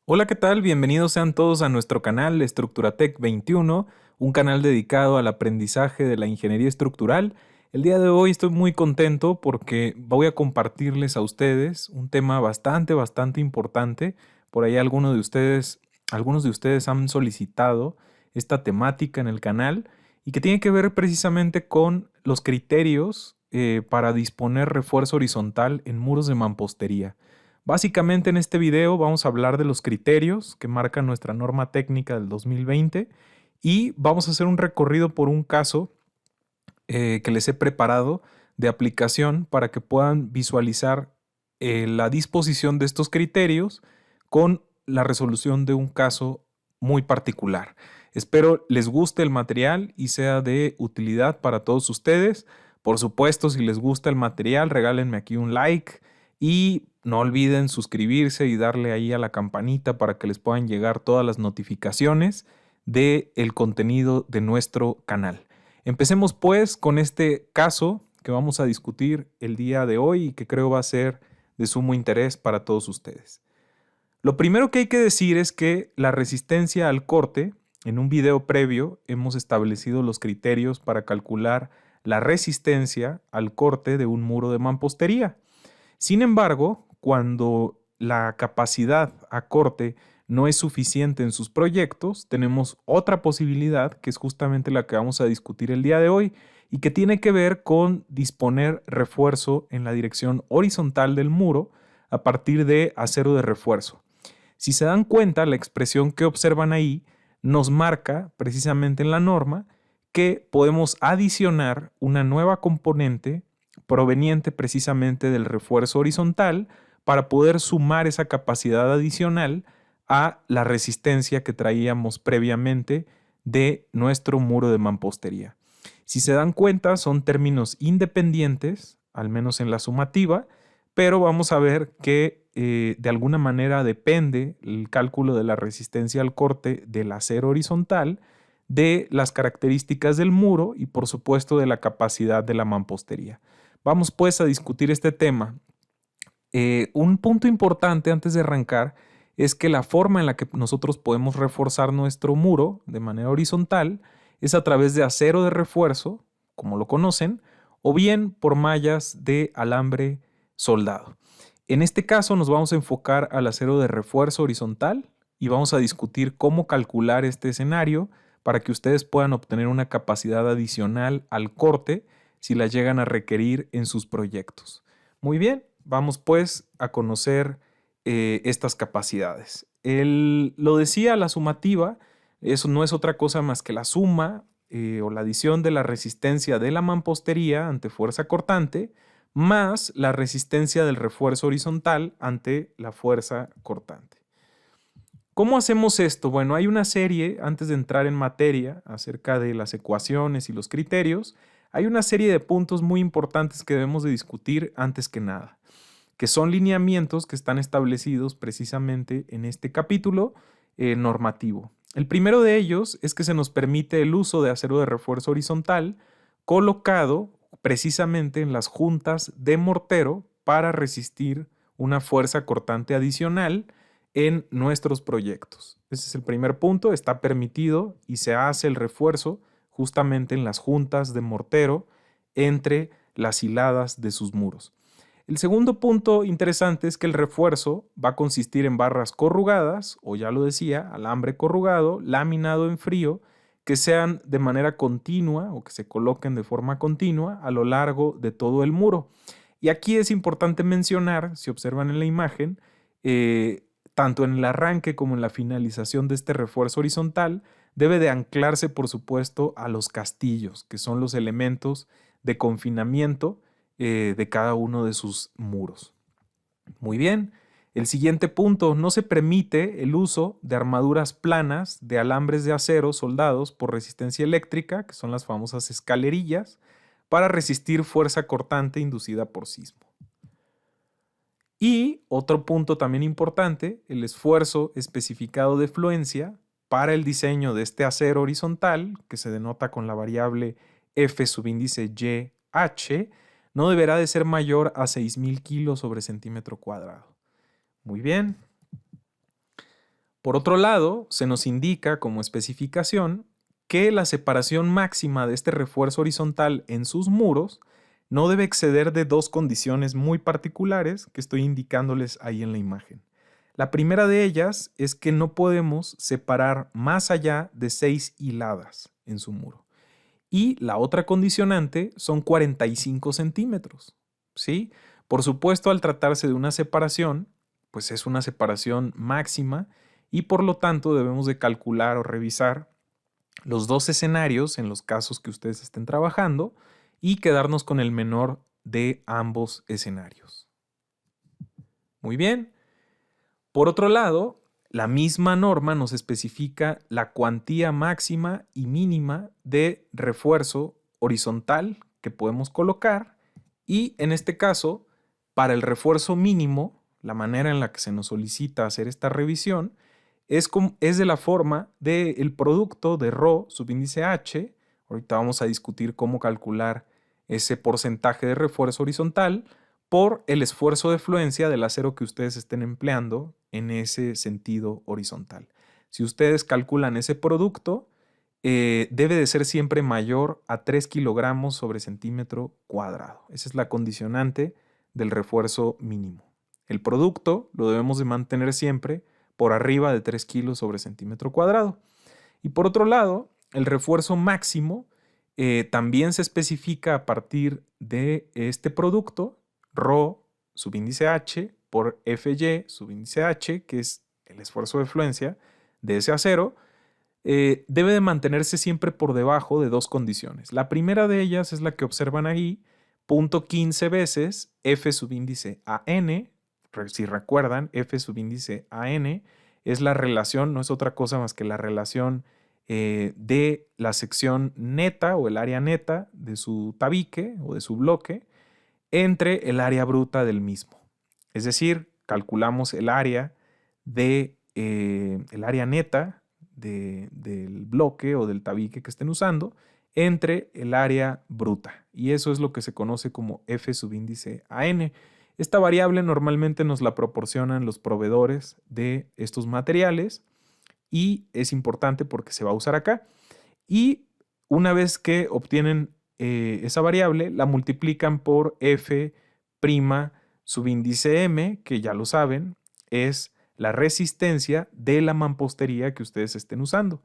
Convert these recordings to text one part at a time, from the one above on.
Hola, ¿qué tal? Bienvenidos sean todos a nuestro canal Estructuratec 21, un canal dedicado al aprendizaje de la ingeniería estructural. El día de hoy estoy muy contento porque voy a compartirles a ustedes un tema bastante importante. Por ahí algunos de ustedes han solicitado esta temática en el canal y que tiene que ver precisamente con los criterios para disponer refuerzo horizontal en muros de mampostería. Básicamente en este video vamos a hablar de los criterios que marcan nuestra norma técnica del 2020 y vamos a hacer un recorrido por un caso que les he preparado de aplicación para que puedan visualizar la disposición de estos criterios con la resolución de un caso muy particular. Espero les guste el material y sea de utilidad para todos ustedes. Por supuesto, si les gusta el material, regálenme aquí un like y no olviden suscribirse y darle ahí a la campanita para que les puedan llegar todas las notificaciones del contenido de nuestro canal. Empecemos pues con este caso que vamos a discutir el día de hoy y que creo va a ser de sumo interés para todos ustedes. Lo primero que hay que decir es que la resistencia al corte, en un video previo hemos establecido los criterios para calcular la resistencia al corte de un muro de mampostería. Sin embargo, cuando la capacidad a corte no es suficiente en sus proyectos, tenemos otra posibilidad que es justamente la que vamos a discutir el día de hoy y que tiene que ver con disponer refuerzo en la dirección horizontal del muro a partir de acero de refuerzo. Si se dan cuenta, la expresión que observan ahí nos marca precisamente en la norma que podemos adicionar una nueva componente proveniente precisamente del refuerzo horizontal para poder sumar esa capacidad adicional a la resistencia que traíamos previamente de nuestro muro de mampostería. Si se dan cuenta, son términos independientes, al menos en la sumativa, pero vamos a ver que de alguna manera depende el cálculo de la resistencia al corte del acero horizontal, de las características del muro y por supuesto de la capacidad de la mampostería. Vamos pues a discutir este tema. Un punto importante antes de arrancar es que la forma en la que nosotros podemos reforzar nuestro muro de manera horizontal es a través de acero de refuerzo, como lo conocen, o bien por mallas de alambre soldado. En este caso nos vamos a enfocar al acero de refuerzo horizontal y vamos a discutir cómo calcular este escenario para que ustedes puedan obtener una capacidad adicional al corte si la llegan a requerir en sus proyectos. Muy bien, vamos pues a conocer estas capacidades. Lo decía la sumativa, eso no es otra cosa más que la suma o la adición de la resistencia de la mampostería ante fuerza cortante más la resistencia del refuerzo horizontal ante la fuerza cortante. ¿Cómo hacemos esto? Bueno, hay una serie, antes de entrar en materia acerca de las ecuaciones y los criterios, hay una serie de puntos muy importantes que debemos de discutir antes que nada, que son lineamientos que están establecidos precisamente en este capítulo normativo. El primero de ellos es que se nos permite el uso de acero de refuerzo horizontal colocado precisamente en las juntas de mortero para resistir una fuerza cortante adicional en nuestros proyectos. Ese es el primer punto, está permitido y se hace el refuerzo justamente en las juntas de mortero entre las hiladas de sus muros. El segundo punto interesante es que el refuerzo va a consistir en barras corrugadas, o ya lo decía, alambre corrugado, laminado en frío, que sean de manera continua o que se coloquen de forma continua a lo largo de todo el muro. Y aquí es importante mencionar, si observan en la imagen, tanto en el arranque como en la finalización de este refuerzo horizontal, debe de anclarse, por supuesto, a los castillos, que son los elementos de confinamiento de cada uno de sus muros. Muy bien. El siguiente punto, no se permite el uso de armaduras planas de alambres de acero soldados por resistencia eléctrica, que son las famosas escalerillas, para resistir fuerza cortante inducida por sismo. Y otro punto también importante, el esfuerzo especificado de fluencia para el diseño de este acero horizontal, que se denota con la variable F subíndice YH, no deberá de ser mayor a 6.000 kilos sobre centímetro cuadrado. Muy bien. Por otro lado, se nos indica como especificación que la separación máxima de este refuerzo horizontal en sus muros no debe exceder de dos condiciones muy particulares que estoy indicándoles ahí en la imagen. La primera de ellas es que no podemos separar más allá de 6 hiladas en su muro. Y la otra condicionante son 45 centímetros, ¿sí? Por supuesto, al tratarse de una separación, pues es una separación máxima y por lo tanto debemos de calcular o revisar los dos escenarios en los casos que ustedes estén trabajando y quedarnos con el menor de ambos escenarios. Muy bien. Por otro lado, la misma norma nos especifica la cuantía máxima y mínima de refuerzo horizontal que podemos colocar y en este caso, para el refuerzo mínimo, la manera en la que se nos solicita hacer esta revisión es de la forma del producto de Rho subíndice H. Ahorita vamos a discutir cómo calcular ese porcentaje de refuerzo horizontal por el esfuerzo de fluencia del acero que ustedes estén empleando en ese sentido horizontal. Si ustedes calculan ese producto, debe de ser siempre mayor a 3 kilogramos sobre centímetro cuadrado. Esa es la condicionante del refuerzo mínimo. El producto lo debemos de mantener siempre por arriba de 3 kilos sobre centímetro cuadrado. Y por otro lado, el refuerzo máximo también se especifica a partir de este producto, Rho subíndice H por Fy subíndice H, que es el esfuerzo de fluencia de ese acero, debe de mantenerse siempre por debajo de dos condiciones. La primera de ellas es la que observan ahí, 0.15 veces F subíndice AN. Si recuerdan, F subíndice AN es la relación, no es otra cosa más que la relación de la sección neta o el área neta de su tabique o de su bloque entre el área bruta del mismo. Es decir, calculamos el área el área neta del bloque o del tabique que estén usando entre el área bruta. Y eso es lo que se conoce como F subíndice AN. Esta variable normalmente nos la proporcionan los proveedores de estos materiales y es importante porque se va a usar acá. Y una vez que obtienen esa variable, la multiplican por F' subíndice M, que ya lo saben, es la resistencia de la mampostería que ustedes estén usando.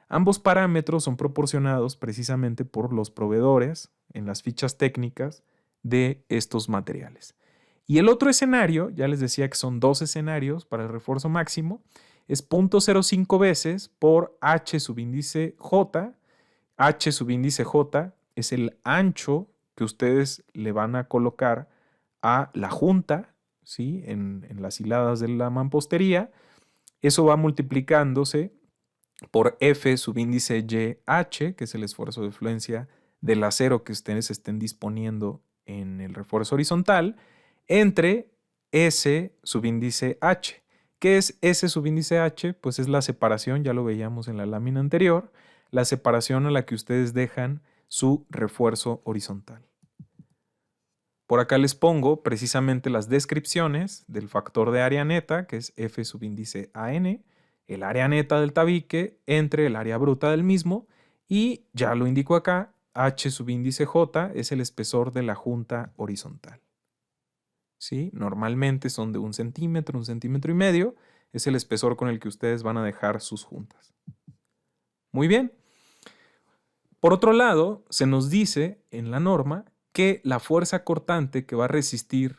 Ambos parámetros son proporcionados precisamente por los proveedores en las fichas técnicas de estos materiales. Y el otro escenario, ya les decía que son dos escenarios para el refuerzo máximo, es 0.05 veces por H subíndice J. H subíndice J es el ancho que ustedes le van a colocar a la junta, ¿sí? en las hiladas de la mampostería. Eso va multiplicándose por F subíndice YH, que es el esfuerzo de fluencia del acero que ustedes estén disponiendo en el refuerzo horizontal, entre S subíndice H. ¿Qué es S subíndice H? Pues es la separación, ya lo veíamos en la lámina anterior, la separación a la que ustedes dejan su refuerzo horizontal. Por acá les pongo precisamente las descripciones del factor de área neta, que es F subíndice AN, el área neta del tabique entre el área bruta del mismo, y ya lo indico acá, H subíndice J es el espesor de la junta horizontal. ¿Sí? Normalmente son de 1 centímetro, 1,5 centímetros, es el espesor con el que ustedes van a dejar sus juntas. Muy bien. Por otro lado, se nos dice en la norma que la fuerza cortante que va a resistir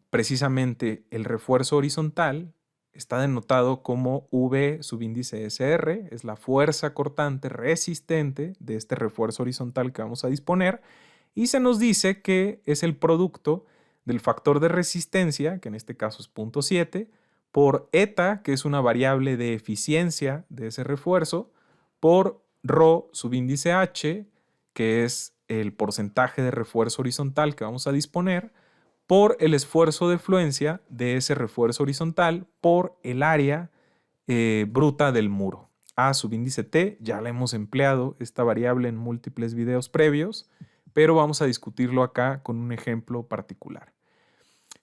precisamente el refuerzo horizontal está denotado como V subíndice SR, es la fuerza cortante resistente de este refuerzo horizontal que vamos a disponer, y se nos dice que es el producto del factor de resistencia, que en este caso es 0.7, por eta, que es una variable de eficiencia de ese refuerzo, por Rho subíndice H, que es el porcentaje de refuerzo horizontal que vamos a disponer, por el esfuerzo de fluencia de ese refuerzo horizontal por el área bruta del muro. A subíndice T, ya la hemos empleado esta variable en múltiples videos previos, pero vamos a discutirlo acá con un ejemplo particular.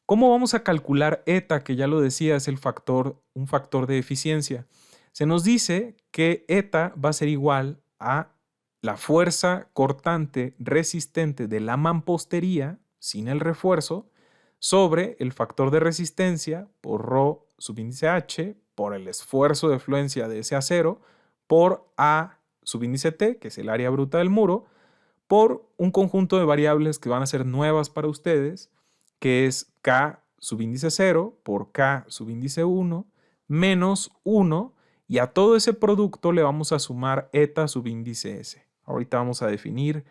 ¿Cómo vamos a calcular eta, que ya lo decía, es un factor de eficiencia? Se nos dice que eta va a ser igual a la fuerza cortante resistente de la mampostería sin el refuerzo sobre el factor de resistencia por rho subíndice h por el esfuerzo de fluencia de ese acero por A subíndice T, que es el área bruta del muro, por un conjunto de variables que van a ser nuevas para ustedes, que es K subíndice 0 por K subíndice 1 menos 1, y a todo ese producto le vamos a sumar eta subíndice S. Ahorita vamos a definir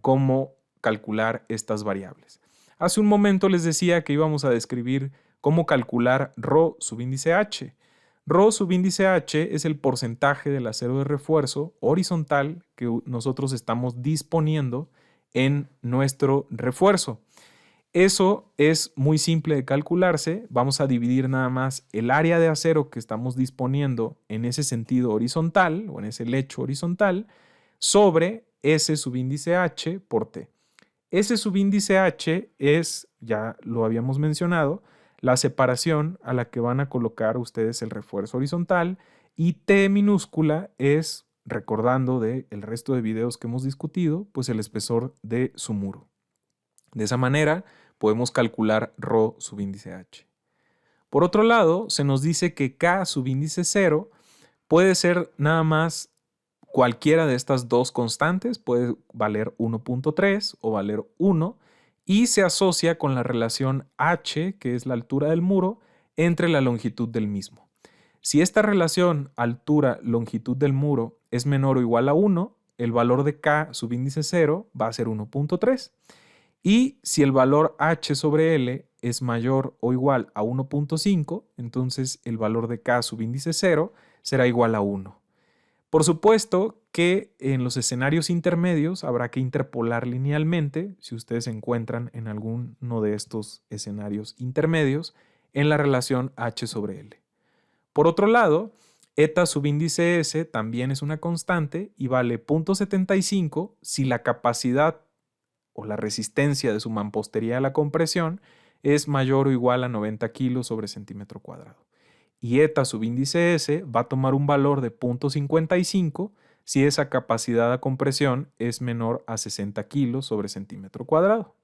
cómo calcular estas variables. Hace un momento les decía que íbamos a describir cómo calcular rho subíndice H. Rho subíndice H es el porcentaje del acero de refuerzo horizontal que nosotros estamos disponiendo en nuestro refuerzo. Eso es muy simple de calcularse. Vamos a dividir nada más el área de acero que estamos disponiendo en ese sentido horizontal o en ese lecho horizontal sobre S subíndice H por T. S subíndice H es, ya lo habíamos mencionado, la separación a la que van a colocar ustedes el refuerzo horizontal, y T minúscula es, recordando del resto de videos que hemos discutido, pues el espesor de su muro. De esa manera podemos calcular rho subíndice H. Por otro lado, se nos dice que K subíndice 0 puede ser nada más cualquiera de estas dos constantes, puede valer 1.3 o valer 1, y se asocia con la relación H, que es la altura del muro, entre la longitud del mismo. Si esta relación altura-longitud del muro es menor o igual a 1, el valor de K subíndice 0 va a ser 1.3. Y si el valor H sobre L es mayor o igual a 1.5, entonces el valor de K subíndice 0 será igual a 1. Por supuesto que en los escenarios intermedios habrá que interpolar linealmente, si ustedes se encuentran en alguno de estos escenarios intermedios, en la relación H sobre L. Por otro lado, eta subíndice S también es una constante y vale 0.75 si la capacidad o la resistencia de su mampostería a la compresión es mayor o igual a 90 kilos sobre centímetro cuadrado. Y eta subíndice S va a tomar un valor de 0.55 si esa capacidad de compresión es menor a 60 kilos sobre centímetro cuadrado.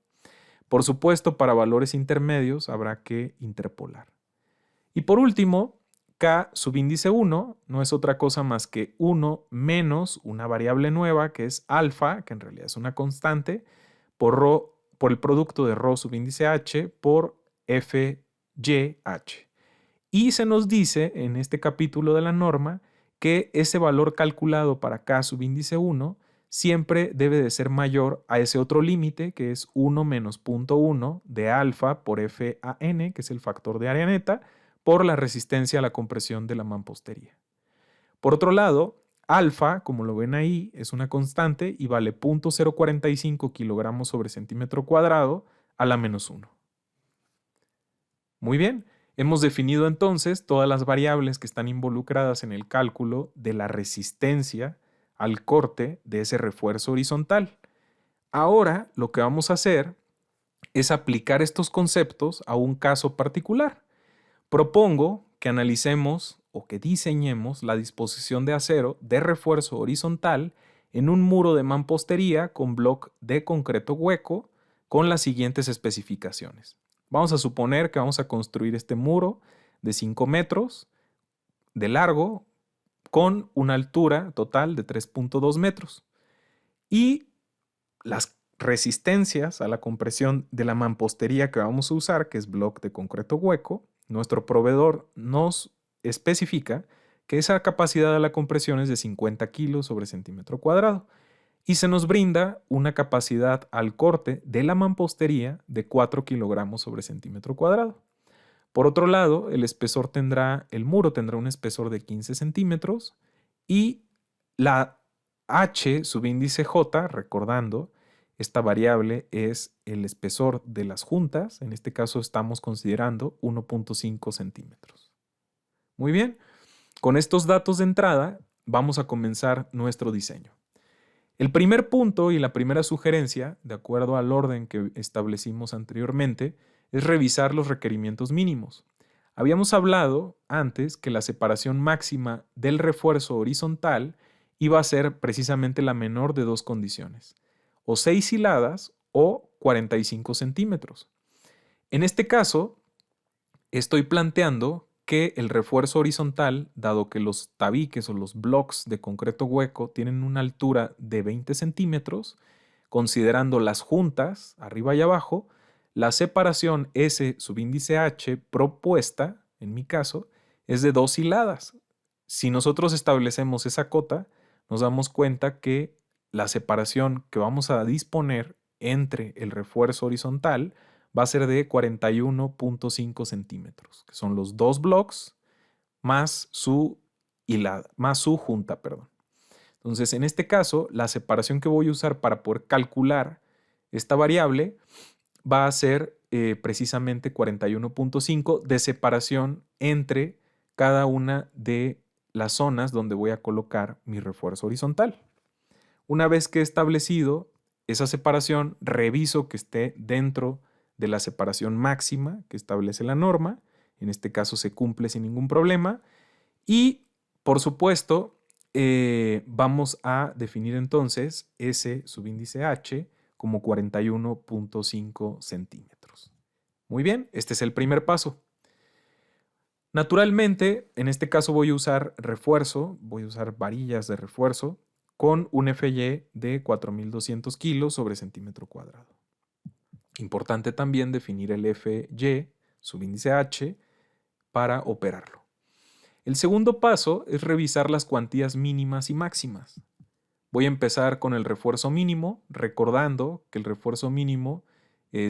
Por supuesto, para valores intermedios habrá que interpolar. Y por último, K subíndice 1 no es otra cosa más que 1 menos una variable nueva que es alfa, que en realidad es una constante, por el producto de rho subíndice H por FYH. Y se nos dice en este capítulo de la norma que ese valor calculado para K subíndice 1 siempre debe de ser mayor a ese otro límite, que es 1 menos 0.1 de alfa por FAN, que es el factor de área neta, por la resistencia a la compresión de la mampostería. Por otro lado, alfa, como lo ven ahí, es una constante y vale 0.045 kilogramos sobre centímetro cuadrado a la menos 1. Muy bien. Hemos definido entonces todas las variables que están involucradas en el cálculo de la resistencia al corte de ese refuerzo horizontal. Ahora lo que vamos a hacer es aplicar estos conceptos a un caso particular. Propongo que analicemos o que diseñemos la disposición de acero de refuerzo horizontal en un muro de mampostería con bloque de concreto hueco con las siguientes especificaciones. Vamos a suponer que vamos a construir este muro de 5 metros de largo con una altura total de 3.2 metros. Y las resistencias a la compresión de la mampostería que vamos a usar, que es bloque de concreto hueco, nuestro proveedor nos especifica que esa capacidad de la compresión es de 50 kilos sobre centímetro cuadrado. Y se nos brinda una capacidad al corte de la mampostería de 4 kilogramos sobre centímetro cuadrado. Por otro lado, el muro tendrá un espesor de 15 centímetros y la H subíndice J, recordando, esta variable es el espesor de las juntas, en este caso estamos considerando 1.5 centímetros. Muy bien, con estos datos de entrada vamos a comenzar nuestro diseño. El primer punto y la primera sugerencia, de acuerdo al orden que establecimos anteriormente, es revisar los requerimientos mínimos. Habíamos hablado antes que la separación máxima del refuerzo horizontal iba a ser precisamente la menor de dos condiciones, o 6 hiladas o 45 centímetros. En este caso, estoy planteando que el refuerzo horizontal, dado que los tabiques o los blocks de concreto hueco tienen una altura de 20 centímetros, considerando las juntas, arriba y abajo, la separación S subíndice H propuesta, en mi caso, es de 2 hiladas. Si nosotros establecemos esa cota, nos damos cuenta que la separación que vamos a disponer entre el refuerzo horizontal va a ser de 41.5 centímetros, que son los dos blocks más su hilada, más su junta, perdón. Entonces, en este caso, la separación que voy a usar para poder calcular esta variable va a ser precisamente 41.5 de separación entre cada una de las zonas donde voy a colocar mi refuerzo horizontal. Una vez que he establecido esa separación, reviso que esté dentro de la separación máxima que establece la norma. En este caso se cumple sin ningún problema. Y, por supuesto, vamos a definir entonces S subíndice H como 41.5 centímetros. Muy bien, este es el primer paso. Naturalmente, en este caso voy a usar refuerzo, voy a usar varillas de refuerzo con un FY de 4.200 kilos sobre centímetro cuadrado. Importante también definir el FY subíndice H para operarlo. El segundo paso es revisar las cuantías mínimas y máximas. Voy a empezar con el refuerzo mínimo, recordando que el refuerzo mínimo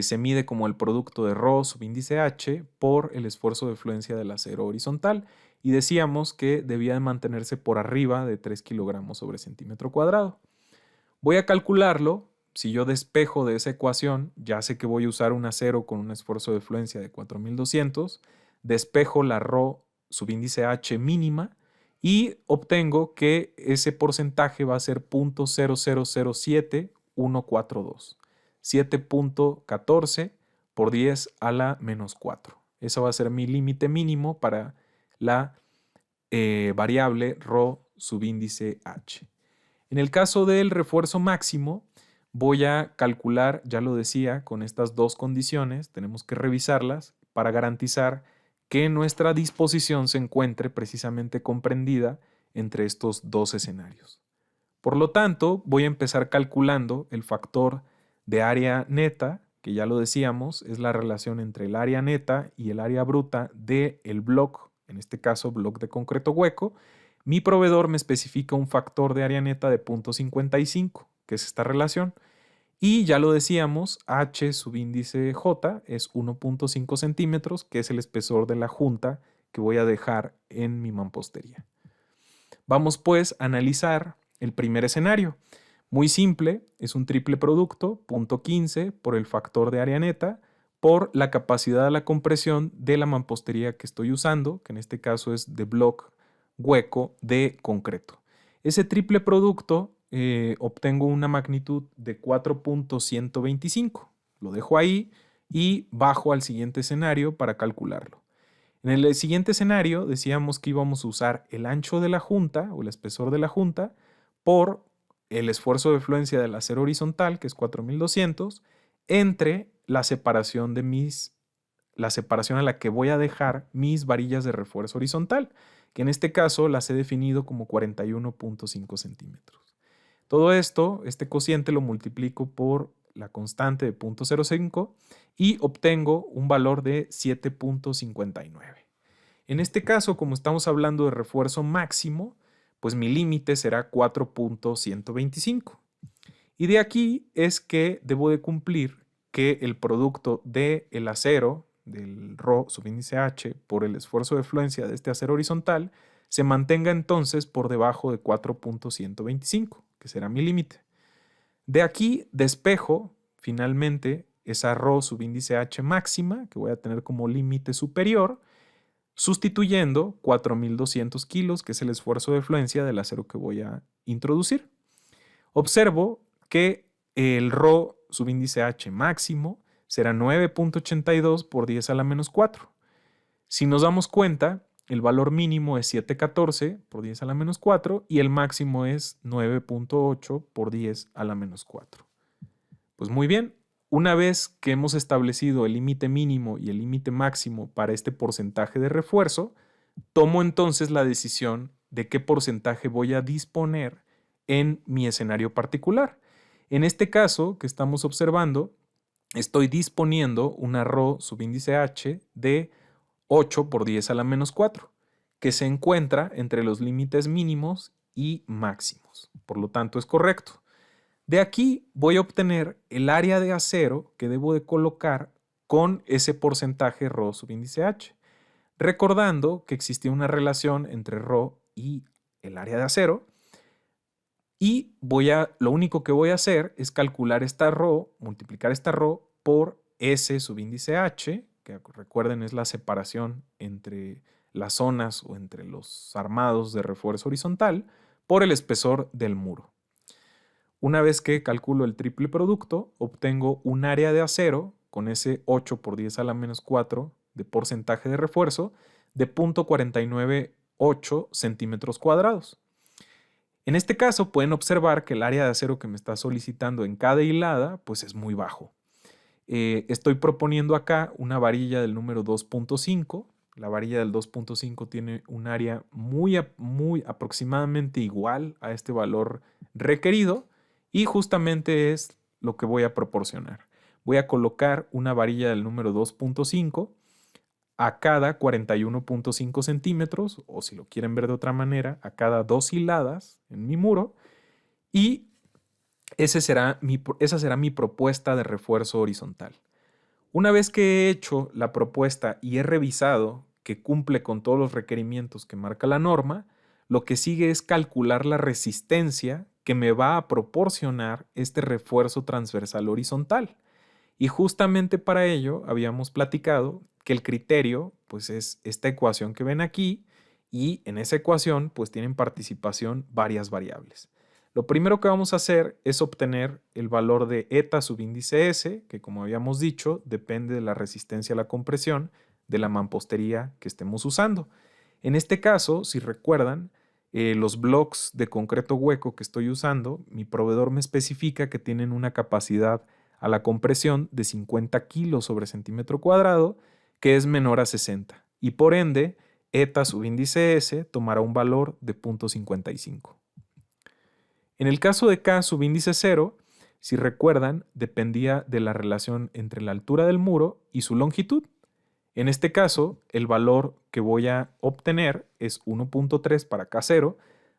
se mide como el producto de ρ subíndice H por el esfuerzo de fluencia del acero horizontal y decíamos que debía de mantenerse por arriba de 3 kilogramos sobre centímetro cuadrado. Voy a calcularlo. Si yo despejo de esa ecuación, ya sé que voy a usar un acero con un esfuerzo de fluencia de 4.200, despejo la ρ subíndice H mínima y obtengo que ese porcentaje va a ser 0.0007142, 7.14 por 10 a la menos 4. Eso va a ser mi límite mínimo para la variable ρ subíndice H. En el caso del refuerzo máximo, voy a calcular, ya lo decía, con estas dos condiciones, tenemos que revisarlas para garantizar que nuestra disposición se encuentre precisamente comprendida entre estos dos escenarios. Por lo tanto, voy a empezar calculando el factor de área neta, que ya lo decíamos, es la relación entre el área neta y el área bruta del bloque, en este caso bloque de concreto hueco. Mi proveedor me especifica un factor de área neta de 0.55, que es esta relación. Y ya lo decíamos, H subíndice J es 1.5 centímetros, que es el espesor de la junta que voy a dejar en mi mampostería. Vamos pues a analizar el primer escenario. Muy simple, es un triple producto, 0.15 por el factor de área neta, por la capacidad de la compresión de la mampostería que estoy usando, que en este caso es de bloque hueco de concreto. Ese triple producto obtengo una magnitud de 4.125. Lo dejo ahí y bajo al siguiente escenario para calcularlo. En el siguiente escenario decíamos que íbamos a usar el ancho de la junta o el espesor de la junta por el esfuerzo de fluencia del acero horizontal, que es 4.200, entre la separación a la que voy a dejar mis varillas de refuerzo horizontal, que en este caso las he definido como 41.5 centímetros. Todo esto, este cociente lo multiplico por la constante de 0.05 y obtengo un valor de 7.59. En este caso, como estamos hablando de refuerzo máximo, pues mi límite será 4.125. Y de aquí es que debo de cumplir que el producto del acero, del ρ subíndice H, por el esfuerzo de fluencia de este acero horizontal, se mantenga entonces por debajo de 4.125, que será mi límite. De aquí despejo finalmente esa ρ subíndice H máxima, que voy a tener como límite superior, sustituyendo 4.200 kilos, que es el esfuerzo de fluencia del acero que voy a introducir. Observo que el ρ subíndice H máximo será 9.82 por 10 a la menos 4. Si nos damos cuenta, el valor mínimo es 7.14 por 10 a la menos 4 y el máximo es 9.8 por 10 a la menos 4. Pues muy bien, una vez que hemos establecido el límite mínimo y el límite máximo para este porcentaje de refuerzo, tomo entonces la decisión de qué porcentaje voy a disponer en mi escenario particular. En este caso que estamos observando, estoy disponiendo una Rho subíndice H de 8 por 10 a la menos 4, que se encuentra entre los límites mínimos y máximos. Por lo tanto, es correcto. De aquí voy a obtener el área de acero que debo de colocar con ese porcentaje Rho subíndice H. Recordando que existía una relación entre Rho y el área de acero. Y lo único que voy a hacer es calcular esta Rho, multiplicar esta Rho por S subíndice H, que recuerden es la separación entre las zonas o entre los armados de refuerzo horizontal, por el espesor del muro. Una vez que calculo el triple producto, obtengo un área de acero con ese 8 por 10 a la menos 4 de porcentaje de refuerzo de 0.498 centímetros cuadrados. En este caso pueden observar que el área de acero que me está solicitando en cada hilada pues es muy bajo. Estoy proponiendo acá una varilla del número 2.5. La varilla del 2.5 tiene un área muy aproximadamente igual a este valor requerido y justamente es lo que voy a proporcionar. Voy a colocar una varilla del número 2.5 a cada 41.5 centímetros, o si lo quieren ver de otra manera, a cada 2 hiladas en mi muro, y esa será mi propuesta de refuerzo horizontal. Una vez que he hecho la propuesta y he revisado que cumple con todos los requerimientos que marca la norma, lo que sigue es calcular la resistencia que me va a proporcionar este refuerzo transversal horizontal. Y justamente para ello habíamos platicado que el criterio pues es esta ecuación que ven aquí y en esa ecuación pues tienen participación varias variables. Lo primero que vamos a hacer es obtener el valor de eta subíndice S, que como habíamos dicho depende de la resistencia a la compresión de la mampostería que estemos usando. En este caso, si recuerdan, los blocks de concreto hueco que estoy usando, mi proveedor me especifica que tienen una capacidad a la compresión de 50 kilos sobre centímetro cuadrado, que es menor a 60. Y por ende, eta subíndice S tomará un valor de 0.55. En el caso de K subíndice 0, si recuerdan, dependía de la relación entre la altura del muro y su longitud. En este caso, el valor que voy a obtener es 1.3 para K0,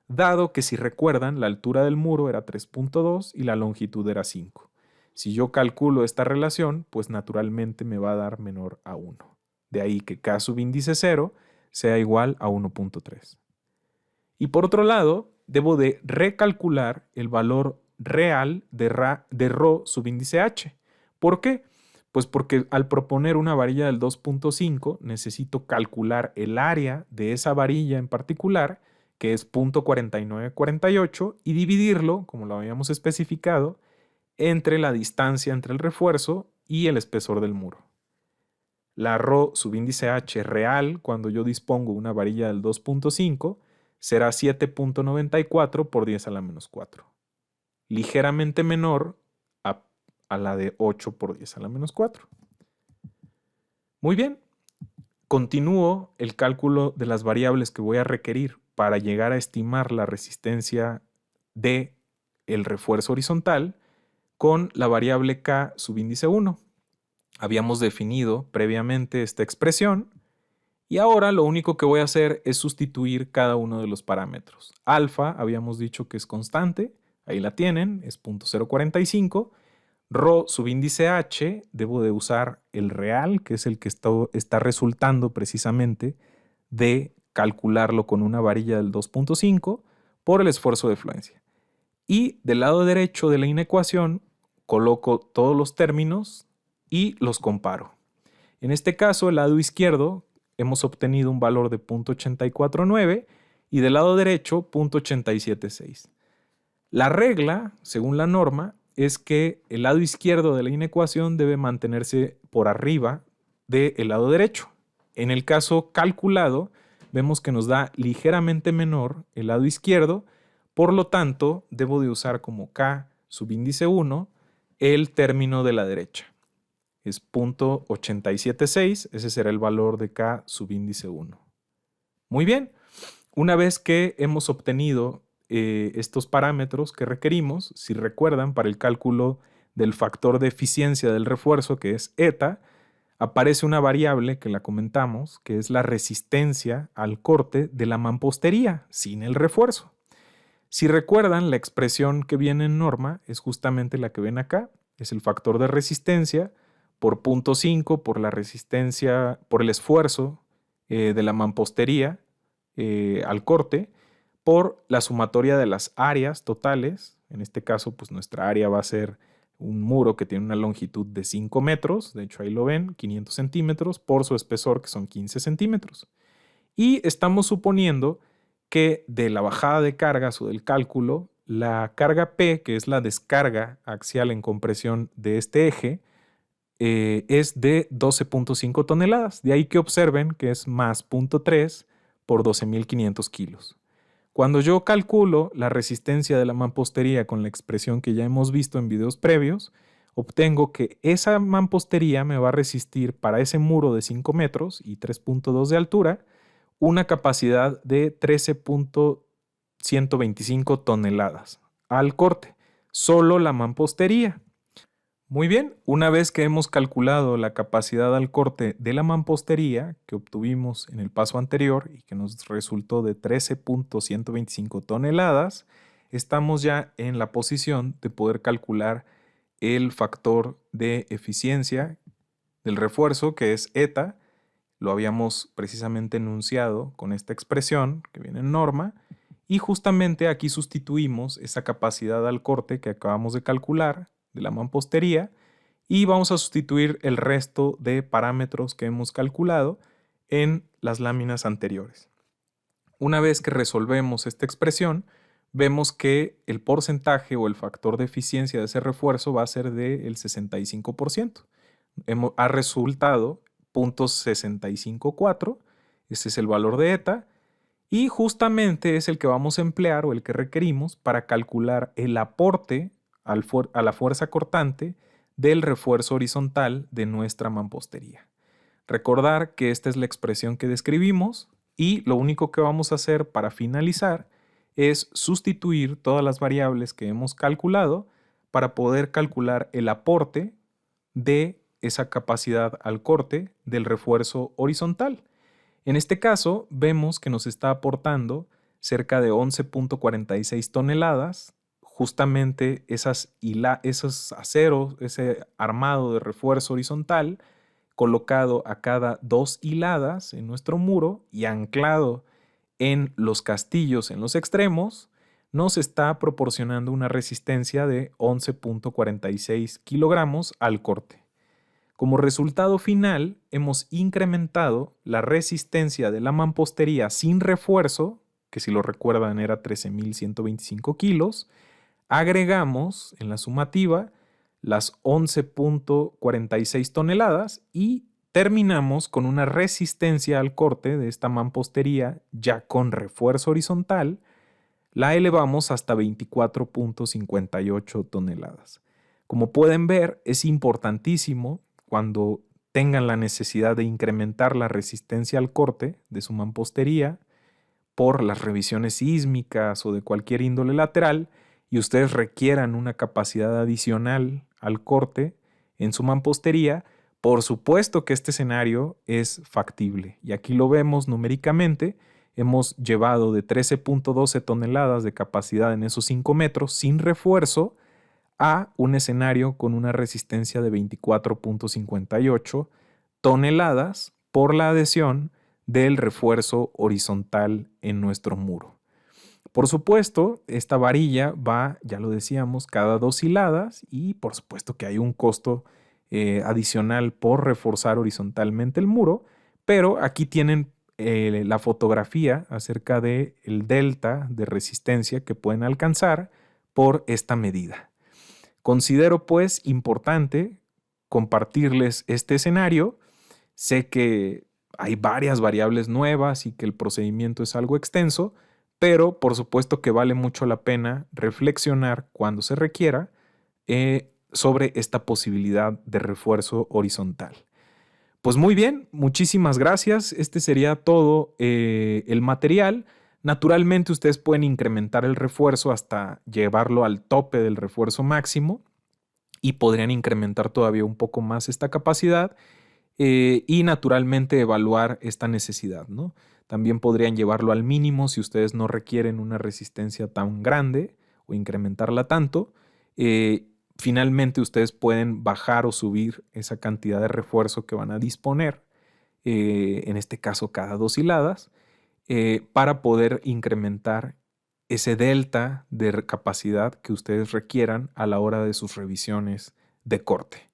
dado que si recuerdan, la altura del muro era 3.2 y la longitud era 5. Si yo calculo esta relación, pues naturalmente me va a dar menor a 1. De ahí que K subíndice 0 sea igual a 1.3. Y por otro lado, debo de recalcular el valor real de Rho subíndice H. ¿Por qué? Pues porque al proponer una varilla del 2.5 necesito calcular el área de esa varilla en particular, que es 0.4948, y dividirlo, como lo habíamos especificado, entre la distancia entre el refuerzo y el espesor del muro. La Rho subíndice H real, cuando yo dispongo una varilla del 2.5, será 7.94 por 10 a la menos 4. Ligeramente menor a la de 8 por 10 a la menos 4. Muy bien. Continúo el cálculo de las variables que voy a requerir para llegar a estimar la resistencia del refuerzo horizontal con la variable K subíndice 1. Habíamos definido previamente esta expresión y ahora lo único que voy a hacer es sustituir cada uno de los parámetros. Alfa habíamos dicho que es constante, ahí la tienen, es 0.045. Rho subíndice H, debo de usar el real, que es el que está resultando precisamente de calcularlo con una varilla del 2.5 por el esfuerzo de fluencia. Y del lado derecho de la inecuación coloco todos los términos y los comparo. En este caso, el lado izquierdo hemos obtenido un valor de 0.849 y del lado derecho 0.876. La regla, según la norma, es que el lado izquierdo de la inecuación debe mantenerse por arriba del lado derecho. En el caso calculado, vemos que nos da ligeramente menor el lado izquierdo, por lo tanto, debo de usar como K subíndice 1 el término de la derecha. Es 0.876, ese será el valor de K subíndice 1. Muy bien, una vez que hemos obtenido estos parámetros que requerimos, si recuerdan, para el cálculo del factor de eficiencia del refuerzo, que es eta, aparece una variable que la comentamos, que es la resistencia al corte de la mampostería sin el refuerzo. Si recuerdan, la expresión que viene en norma es justamente la que ven acá, es el factor de resistencia por 0.5 por la resistencia, por el esfuerzo de la mampostería al corte, por la sumatoria de las áreas totales. En este caso, pues nuestra área va a ser un muro que tiene una longitud de 5 metros, de hecho ahí lo ven, 500 centímetros, por su espesor que son 15 centímetros. Y estamos suponiendo que de la bajada de cargas o del cálculo, la carga P, que es la descarga axial en compresión de este eje, es de 12.5 toneladas. De ahí que observen que es más 0.3 por 12.500 kilos. Cuando yo calculo la resistencia de la mampostería con la expresión que ya hemos visto en videos previos, obtengo que esa mampostería me va a resistir para ese muro de 5 metros y 3.2 de altura una capacidad de 13.125 toneladas al corte, solo la mampostería. Muy bien, una vez que hemos calculado la capacidad al corte de la mampostería que obtuvimos en el paso anterior y que nos resultó de 13.125 toneladas, estamos ya en la posición de poder calcular el factor de eficiencia del refuerzo, que es eta. Lo habíamos precisamente enunciado con esta expresión que viene en norma, y justamente aquí sustituimos esa capacidad al corte que acabamos de calcular de la mampostería y vamos a sustituir el resto de parámetros que hemos calculado en las láminas anteriores. Una vez que resolvemos esta expresión, vemos que el porcentaje o el factor de eficiencia de ese refuerzo va a ser del 65%. Ha resultado 0.654, ese es el valor de eta, y justamente es el que vamos a emplear o el que requerimos para calcular el aporte a la fuerza cortante del refuerzo horizontal de nuestra mampostería. Recordar que esta es la expresión que describimos y lo único que vamos a hacer para finalizar es sustituir todas las variables que hemos calculado para poder calcular el aporte de esa capacidad al corte del refuerzo horizontal. En este caso, vemos que nos está aportando cerca de 11.46 toneladas, justamente esos aceros, ese armado de refuerzo horizontal, colocado a cada 2 hiladas en nuestro muro y anclado en los castillos en los extremos, nos está proporcionando una resistencia de 11.46 kilogramos al corte. Como resultado final, hemos incrementado la resistencia de la mampostería sin refuerzo, que si lo recuerdan era 13.125 kilos, agregamos en la sumativa las 11.46 toneladas y terminamos con una resistencia al corte de esta mampostería ya con refuerzo horizontal, la elevamos hasta 24.58 toneladas. Como pueden ver, es importantísimo cuando tengan la necesidad de incrementar la resistencia al corte de su mampostería por las revisiones sísmicas o de cualquier índole lateral y ustedes requieran una capacidad adicional al corte en su mampostería, por supuesto que este escenario es factible. Y aquí lo vemos numéricamente, hemos llevado de 13.12 toneladas de capacidad en esos 5 metros sin refuerzo a un escenario con una resistencia de 24.58 toneladas por la adhesión del refuerzo horizontal en nuestro muro. Por supuesto, esta varilla va, ya lo decíamos, cada 2 hiladas y por supuesto que hay un costo adicional por reforzar horizontalmente el muro, pero aquí tienen la fotografía acerca del delta de resistencia que pueden alcanzar por esta medida. Considero pues importante compartirles este escenario. Sé que hay varias variables nuevas y que el procedimiento es algo extenso, pero por supuesto que vale mucho la pena reflexionar cuando se requiera sobre esta posibilidad de refuerzo horizontal. Pues muy bien, muchísimas gracias. Este sería todo el material. Naturalmente ustedes pueden incrementar el refuerzo hasta llevarlo al tope del refuerzo máximo y podrían incrementar todavía un poco más esta capacidad y naturalmente evaluar esta necesidad, ¿no? También podrían llevarlo al mínimo si ustedes no requieren una resistencia tan grande o incrementarla tanto. Finalmente ustedes pueden bajar o subir esa cantidad de refuerzo que van a disponer, en este caso cada 2 hiladas, para poder incrementar ese delta de capacidad que ustedes requieran a la hora de sus revisiones de corte.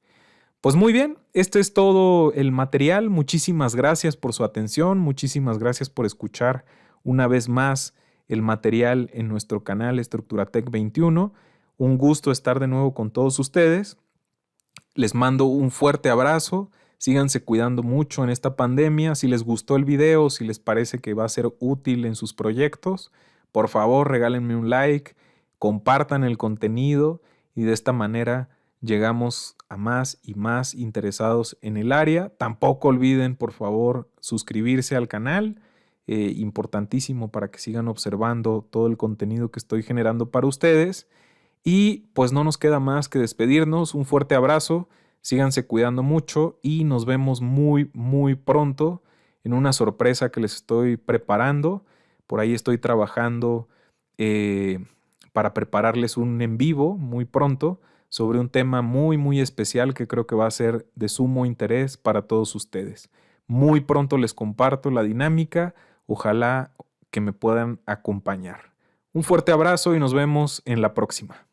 Pues muy bien, este es todo el material. Muchísimas gracias por su atención, muchísimas gracias por escuchar una vez más el material en nuestro canal Estructuratec 21. Un gusto estar de nuevo con todos ustedes. Les mando un fuerte abrazo. Síganse cuidando mucho en esta pandemia. Si les gustó el video, si les parece que va a ser útil en sus proyectos, por favor regálenme un like, compartan el contenido y de esta manera llegamos a más y más interesados en el área. Tampoco olviden, por favor, suscribirse al canal. Importantísimo para que sigan observando todo el contenido que estoy generando para ustedes. Y pues no nos queda más que despedirnos. Un fuerte abrazo, síganse cuidando mucho y nos vemos muy, muy pronto en una sorpresa que les estoy preparando. Por ahí estoy trabajando para prepararles un en vivo muy pronto sobre un tema muy, muy especial que creo que va a ser de sumo interés para todos ustedes. Muy pronto les comparto la dinámica. Ojalá que me puedan acompañar. Un fuerte abrazo y nos vemos en la próxima.